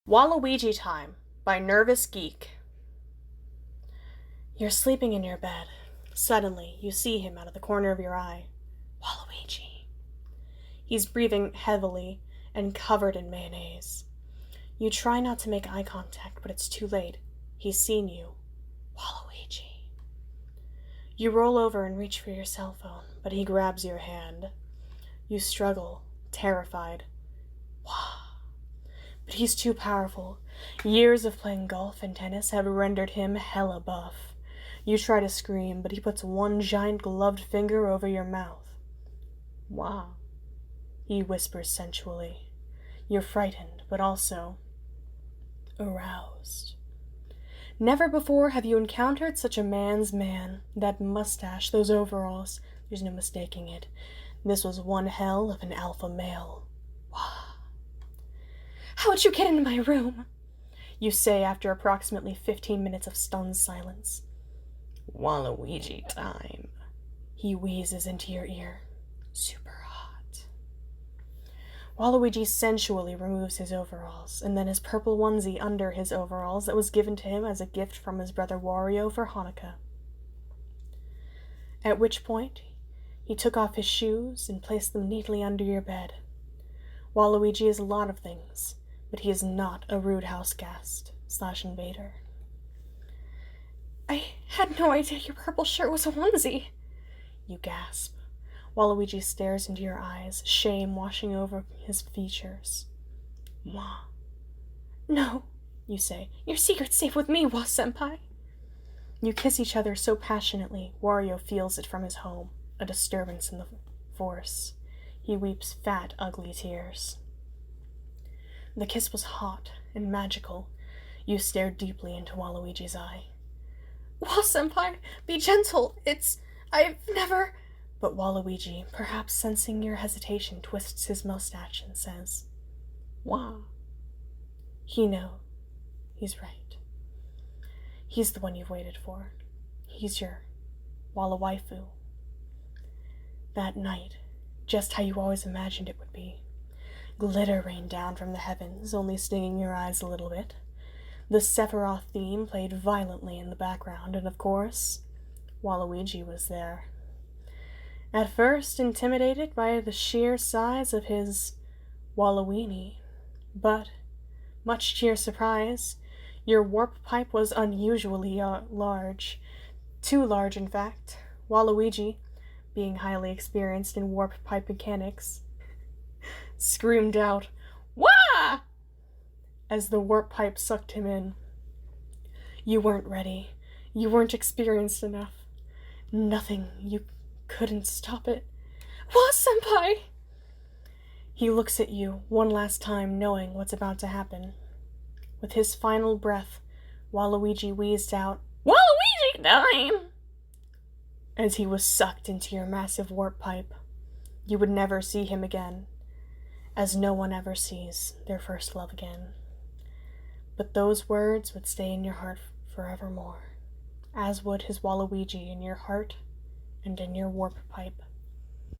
Waluigi Time by Nervous Geek. You're sleeping in your bed. Suddenly, you see him out of the corner of your eye. Waluigi. He's breathing heavily and covered in mayonnaise. You try not to make eye contact, but it's too late. He's seen you. Waluigi. You roll over and reach for your cell phone, but he grabs your hand. You struggle, terrified. Wah. But he's too powerful. Years of playing golf and tennis have rendered him hella buff. You try to scream, but he puts one giant gloved finger over your mouth. Wow, he whispers sensually. You're frightened, but also aroused. Never before have you encountered such a man's man. That mustache, those overalls, there's no mistaking it. This was one hell of an alpha male. Wow. How'd you get into my room? You say after approximately 15 minutes of stunned silence. Waluigi time. He wheezes into your ear. Super hot. Waluigi sensually removes his overalls, and then his purple onesie under his overalls that was given to him as a gift from his brother Wario for Hanukkah. At which point, he took off his shoes and placed them neatly under your bed. Waluigi is a lot of things, but he is not a rude house guest / invader. I had no idea your purple shirt was a onesie. You gasp. Waluigi stares into your eyes, shame washing over his features. Mwah. No, you say. Your secret's safe with me, Wa-senpai. You kiss each other so passionately, Wario feels it from his home, a disturbance in the force. He weeps fat, ugly tears. The kiss was hot and magical. You stare deeply into Waluigi's eye. Wa-senpai, be gentle. I've never... But Waluigi, perhaps sensing your hesitation, twists his mustache and says, Wow. He knows. He's right. He's the one you've waited for. He's your Walawaifu. That night, just how you always imagined it would be. Glitter rained down from the heavens, only stinging your eyes a little bit. The Sephiroth theme played violently in the background, and of course, Waluigi was there. At first intimidated by the sheer size of his Waluini, but, much to your surprise, your warp pipe was unusually large. Too large, in fact. Waluigi, being highly experienced in warp pipe mechanics, screamed out, Wah! As the warp pipe sucked him in. You weren't ready. You weren't experienced enough. Nothing. You couldn't stop it. Wa-senpai! He looks at you one last time, knowing what's about to happen. With his final breath, Waluigi wheezed out, Waluigi time! As he was sucked into your massive warp pipe. You would never see him again, as no one ever sees their first love again. But those words would stay in your heart forevermore, as would his Waluigi in your heart and in your warp pipe.